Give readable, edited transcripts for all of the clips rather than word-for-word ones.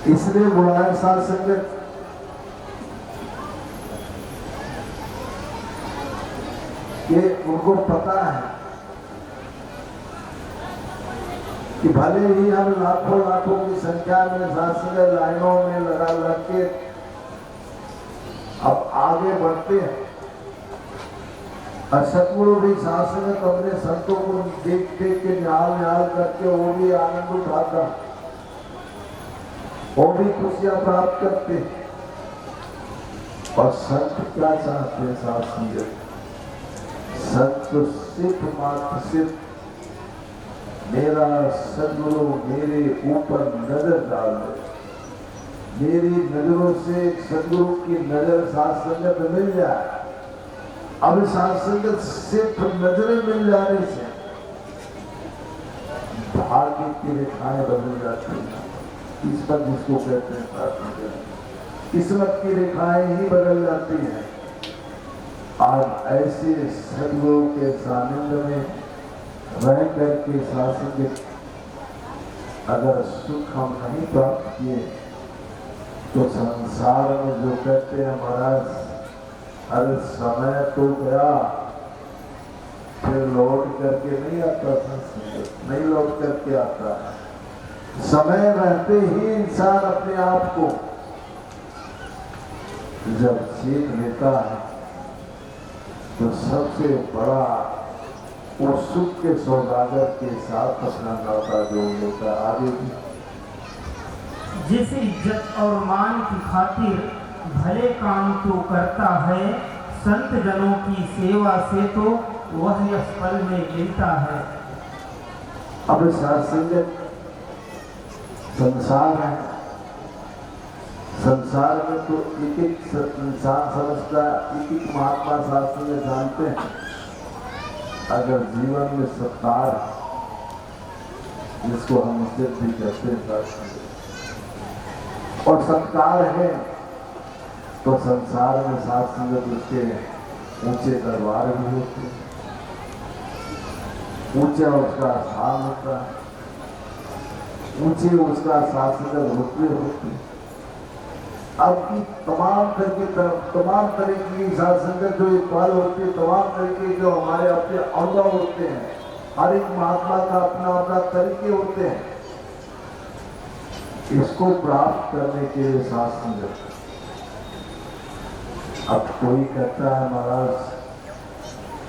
इसलिए बुलाया साध संगत कि उनको पता है कि भले ही हम लाखों लाखों की संख्या में साध संगत लाइनों में लग के अब आगे बढ़ते हैं, और सतगुरु भी साध संगत अपने संतों को देख देख के निहाल निहाल करके वो भी आनंद उठाता, वो भी खुशियां प्राप्त करते। और संत क्या चाहते हैं साध संगत? संत तो सिर्फ मात्र सिर्फ मेरा सदगुरु मेरे ऊपर नजर डाल दे, मेरी नजरों से सदगुरु की नजर साध संगत मिल जाए। अब साध संगत सिर्फ नजरें मिल जाने से भाग्य की रेखाएं बदल जाती हैं। किस्मत जिसको कहते हैं साध संगत, किस्मत की रेखाएं ही बदल जाती हैं। आज ऐसे सदगुरु के सानिध्य में रह करके साध संगत अगर सुख हम नहीं प्राप्त किए तो संसार में जो कहते हैं महाराज अरे समय तो गया फिर लौट करके नहीं आता, संस्कृत नहीं लौट करके आता। समय रहते ही इंसान अपने आप को जब सीख लेता है तो सबसे बड़ा वो सुख के सौदागर के साथ अपना नाता जोड़ लेता। आगे भी जिस इज्जत और मान की खातिर भले काम तो करता है, संत जनों की सेवा से तो वह यश फल में मिलता है। अब साध संगत संसार है, संसार में तो एक एक इंसान समझता है, एक एक महात्मा साध संगत जानते हैं। अगर जीवन में सत्कार जिसको हम इज्जत भी कहते हैं साध संगत और सत्कार है तो संसार में साध संगत उसके ऊंचे दरबार भी होते हैं, ऊंचा उसका स्थान होता है, ऊंचे उसका साध संगत रुतबे होते हैं। अब की तमाम तरीके की साध संगत जो इकबाल होती है, तमाम तरीके जो हमारे अपने अनुभव होते हैं, हर एक महात्मा का अपना अपना तरीके होते हैं। इसको प्राप्त करने के लिए साध संगत। अब कोई कहता है महाराज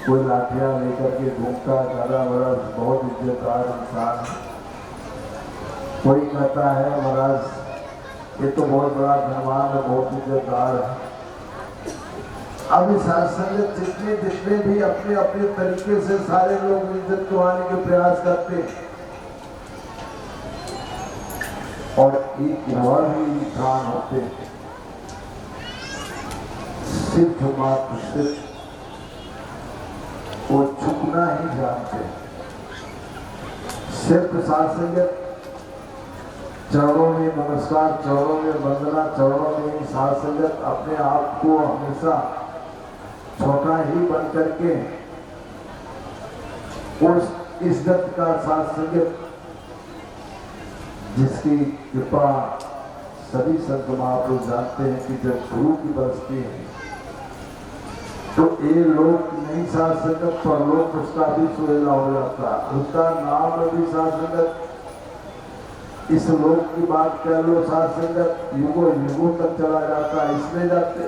कोई लाठियां लेकर के घूमता दादा महाराज बहुत इज्जतदार इंसान, कोई कहता है महाराज ये तो बहुत बड़ा धनवान है, बहुत इज्जतदार है। अब साध संगत जितने जितने भी अपने अपने तरीके से सारे लोग इज्जत कमाने के प्रयास करते हैं, और एक और भी इंसान होते हैं सिर्फ मात्र सिर्फ वो झुकना ही जानते हैं। सिर्फ साध संगत चरणों में नमस्कार, चरणों में वंदना, चरणों में साध संगत अपने आप को हमेशा छोटा ही बन करके उस इज्जत का साध संगत जिसकी कृपा सभी संत महापुरुष जानते हैं कि जब गुरु की बरसती है तो ये लोक नहीं साध संगत पर लोक उसका भी सुहेला हो जाता है, उसका नाम भी साध संगत। इस लोक की बात कह लो साध संगत युगों युगों तक चला जाता है, इसमें जाते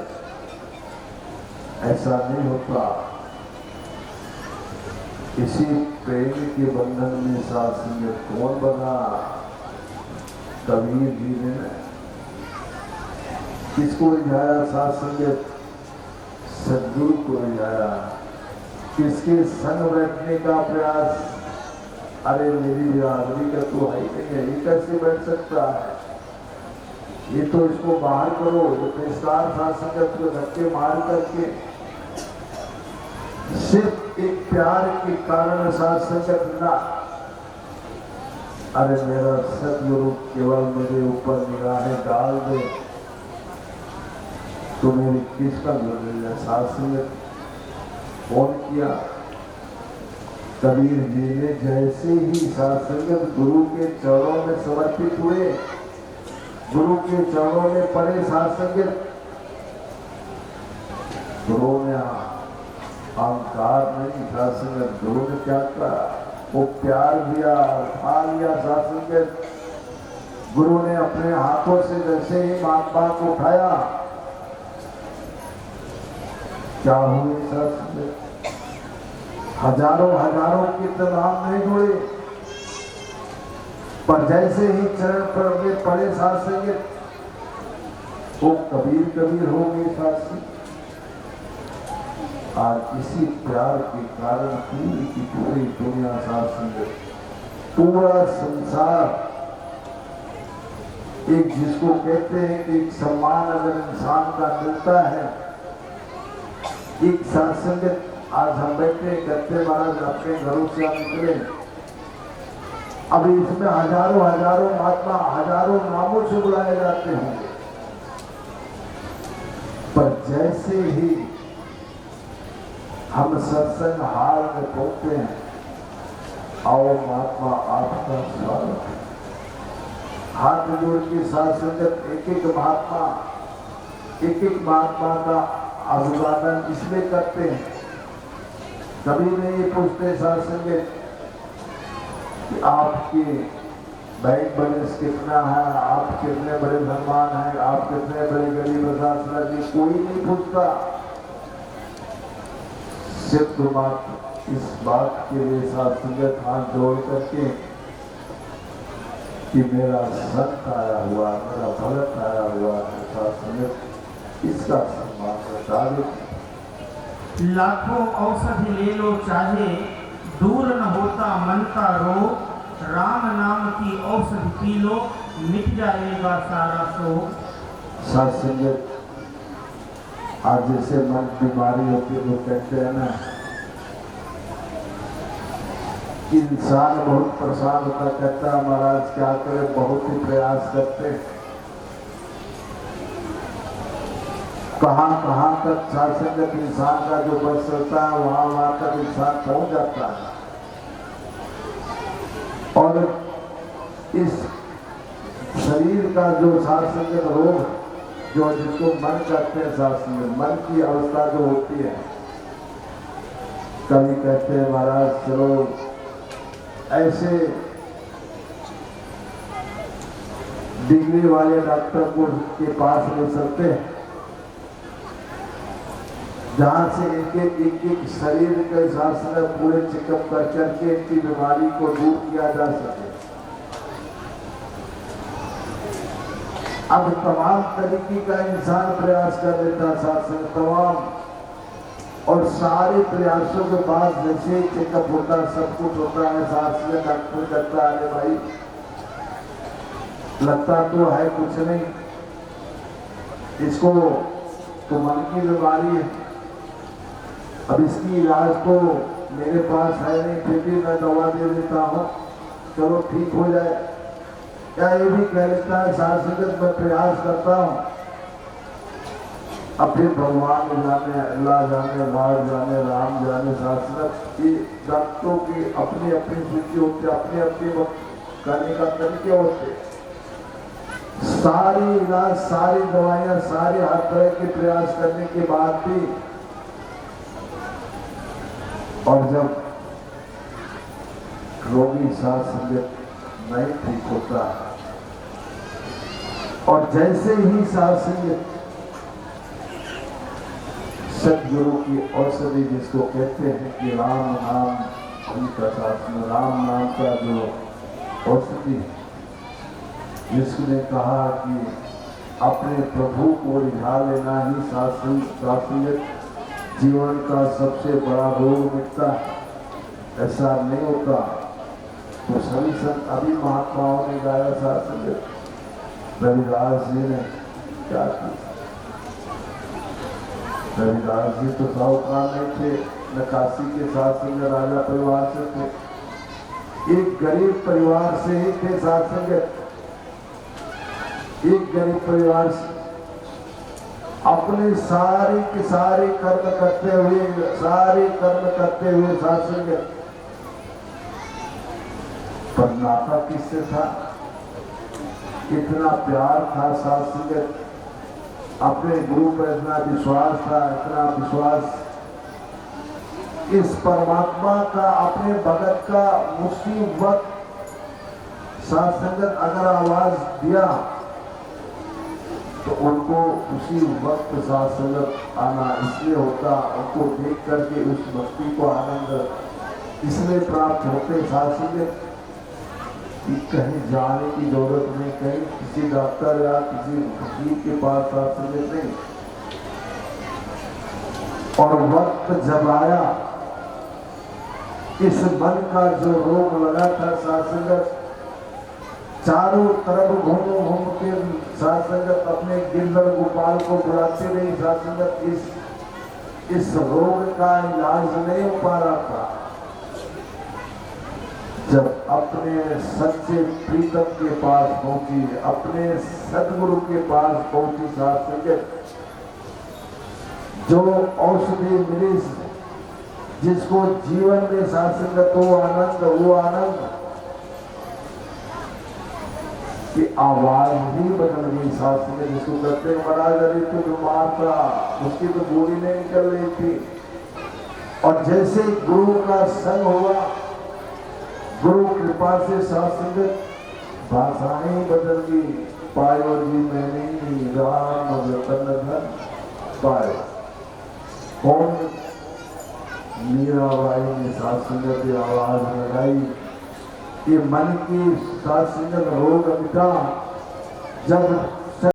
ऐसा नहीं होता। इसी प्रेम के बंधन में साध संगत कौन बना? कबीर जी ने किसको रिझाया? साध संगत सदगुरु को रिझाया। किसके संग बैठने का प्रयास? अरे मेरी बिरादरी का तो है ही नहीं है, ये कैसे बैठ सकता है? ये तो इसको बाहर करो। जो पेशकार साध संगत को धक्के मार करके सिर्फ एक प्यार के कारण साध संगत ना, अरे मेरा सदगुरु केवल मेरे ऊपर निगाहें डाल दे तो मेरी किसका गुजर साध संगत फोन किया। कबीर जी ने जैसे ही साध संगत गुरु के चरणों में समर्पित हुए गुरु के चरणों में पड़े साथ संगत। गुरु ने अहंकार नहीं, साथ संगत गुरु ने क्या कहा, वो प्यार दिया, खा लिया साथ संगत। गुरु ने अपने हाथों से जैसे ही महात्मा को उठाया, क्या हुए साथ संगत, हजारों हजारों के नाम नहीं जुड़े, पर जैसे ही चरण पर में पड़े साथ संगत, वो कबीर कबीर हो गए साथ संगत। आज इसी प्यार के कारण पूरी की पूरी दुनिया साथ संगत, पूरा संसार एक जिसको कहते हैं कि एक सम्मान अगर इंसान का मिलता है, एक साथ संगत। आज हम बैठे करते महाराज अपने घरों से हम निकले, अभी इसमें हजारों हजारों महात्मा हजारों नामों से बुलाए जाते होंगे, पर जैसे ही हम सत्संग हाल में पहुंचते हैं, आओ महात्मा आपका स्वागत है, हाथ जोड़ के साथ संगत एक एक महात्मा का अभिवादन इसलिए करते हैं। कभी नहीं ये पूछते साथ संगत कि आपके बैंक बैलेंस कितना है, आप कितने बड़े धनवान हैं, आप कितने बड़े गरीब जी, कोई नहीं पूछता। सिर्फ मात्र इस बात के लिए साथ संगत हाथ जोड़ करके कि मेरा संत आया हुआ, मेरा भगत आया हुआ है, साथ संगत इसका सम्मान बता दो। लाखों औषधि ले लो चाहे, दूर न होता मन का रोग, राम नाम की औषधि पी लो, मिट जाएगा सारा शोक। साथ संगत आज जैसे मन बीमारी होती है वो कहते हैं ना कि इंसान बहुत परेशान होता, कहता है महाराज क्या करे, बहुत ही प्रयास करते, कहां तक साथ संगत इंसान का जो बस होता है वहां तक इंसान पहुंच जाता है। और इस शरीर का जो साथ संगत रोग जो जिसको मन कहते हैं, साथ संगत मन की अवस्था जो होती है, कभी कहते हैं महाराज चलो ऐसे डिग्री वाले डॉक्टर को के पास ले सकते हैं जहां से एक शरीर के हिसाब से पूरे चेकअप कर करके इनकी बीमारी को दूर किया जा सके। अब तमाम तरीके का इंसान प्रयास कर लेता साथ में तमाम, और सारे प्रयासों के बाद जैसे चेकअप होता है, सब कुछ होता है, साथ में डॉक्टर कहता है भाई लगता तो है कुछ नहीं, इसको तो मन की बीमारी है, अब इसकी इलाज तो मेरे पास है नहीं, फिर भी मैं दवा दे देता हूँ, चलो ठीक हो जाए। क्या ये भी कह लेता है साथ संगत मैं प्रयास करता हूँ, अब फिर भगवान जाने, अल्लाह जाने, बाहर जाने, राम जाने, साथ संगत ये डॉक्टरों की अपनी अपनी सूची होती है, अपने अपने करने का तरीके होते, सारी इलाज, सारी दवाइयाँ, सारे हर तरह के प्रयास करने के बाद भी, और जब रोगी साथ संगत नहीं ठीक होता, और जैसे ही साथ संगत सदगुरु की औषधि जिसको कहते हैं कि राम नाम उनका साथ में, राम नाम का जो औषधि जिसने कहा कि अपने प्रभु को रिझा लेना ही साथ संगत जीवन का सबसे बड़ा रोग मिटता है, ऐसा नहीं होता। तो सभी संत अभी महात्माओं ने गाया साथ संगत, रविदास जी ने क्या किया, रविदास जी तो साहूकार नहीं थे, नकाशी के साथ संगत राजा परिवार से थे, एक गरीब परिवार से ही थे साथ संगत, एक गरीब परिवार से अपने सारे के सारे कर्म करते हुए साथ संगत, पर नाता किससे था, इतना प्यार था साथ संगत, अपने गुरु पर इतना विश्वास था, इतना विश्वास इस परमात्मा का अपने भगत का मुसीब वक्त साथ संगत अगर आवाज दिया तो उनको उसी वक्त साथ संगत आना इसलिए होता, उनको देख करके उस भक्ति को आनंद इसलिए प्राप्त होते साथ संगत कि कहीं जाने की जरूरत नहीं, कहीं किसी डॉक्टर या किसी वकील के पास साथ संगत नहीं। और वक्त जब आया इस मन का जो रोग लगा था साथ संगत, चारों तरफ घूम घूम के साथ संगत अपने गिरधर गोपाल को बुलाते रही साथ संगत, इस रोग का इलाज नहीं हो पा रहा था। जब अपने सच्चे प्रीतम के पास पहुंची, अपने सदगुरु के पास पहुंची साथ संगत, जो औषधि मिली जिसको जीवन में साथ संगत वो आनंद की आवाज ही बदल गई साथ संगत, जिसको कहते हैं महाराज अरे तो बीमार था, उसकी तो गोली नहीं निकल रही थी। और जैसे गुरु का संग हुआ, गुरु कृपा से साथ संगत भाषाएं बदल गई। पायो जी मैंने राम रतन धन पायो। कौन? मीराबाई ने साथ संगत की आवाज लगाई, ये मन की साथ संगत रोग मिटा। जब